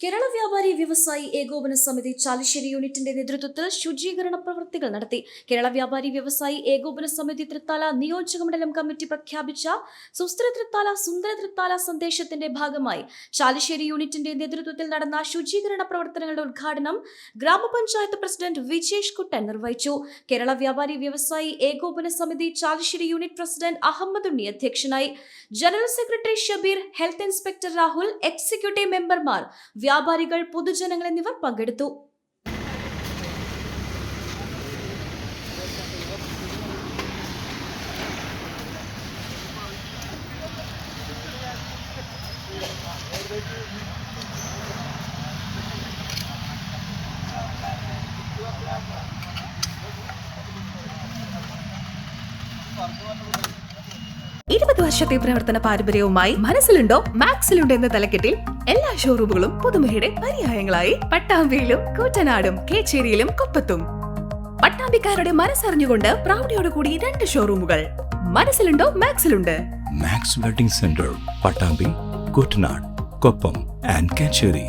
കേരള വ്യാപാരി വ്യവസായി ഏകോപന സമിതി ചാലിശ്ശേരി യൂണിറ്റിന്റെ നേതൃത്വത്തിൽ ശുചീകരണ പ്രവൃത്തികൾ നടത്തി. കേരള വ്യാപാരി വ്യവസായി ഏകോപന സമിതി തൃത്താല നിയോജക മണ്ഡലം കമ്മിറ്റി പ്രഖ്യാപിച്ച സുസ്ഥിര തൃത്താല സുന്ദര തൃത്താല സന്ദേശത്തിന്റെ ഭാഗമായി ചാലിശ്ശേരി യൂണിറ്റിന്റെ നേതൃത്വത്തിൽ നടന്ന ശുചീകരണ പ്രവർത്തനങ്ങളുടെ ഉദ്ഘാടനം ഗ്രാമപഞ്ചായത്ത് പ്രസിഡന്റ് വിജേഷ് കുട്ടൻ നിർവഹിച്ചു. കേരള വ്യാപാരി വ്യവസായി ഏകോപന സമിതി ചാലിശ്ശേരി യൂണിറ്റ് പ്രസിഡന്റ് അഹമ്മദ് ഉണ്ണി അധ്യക്ഷനായി. General secretary Shabeer, health inspector Rahul, executive മെമ്പർമാർ, വ്യാപാരികൾ, പൊതുജനങ്ങൾ എന്നിവർ പങ്കെടുത്തു. വർഷത്തെ പ്രവർത്തന പാരമ്പര്യവുമായി മനസ്സിലുണ്ടോ മാക്സിലുണ്ടോ എന്ന തലക്കെട്ടിൽ എല്ലാ ഷോറൂമുകളും പുതുമയുടെ പര്യായങ്ങളായി പട്ടാമ്പിയിലും കൂറ്റനാടും കേച്ചേരിയിലും കൊപ്പത്തും. പട്ടാമ്പിക്കാരുടെ മനസ്സറിഞ്ഞുകൊണ്ട് പ്രൗഢിയോടുകൂടി 2 ഷോറൂമുകൾ. മനസ്സിലുണ്ടോ മാക്സിലുണ്ട്. Max wedding centre, Pattambi, Koottanad, Koppam and Kecheri.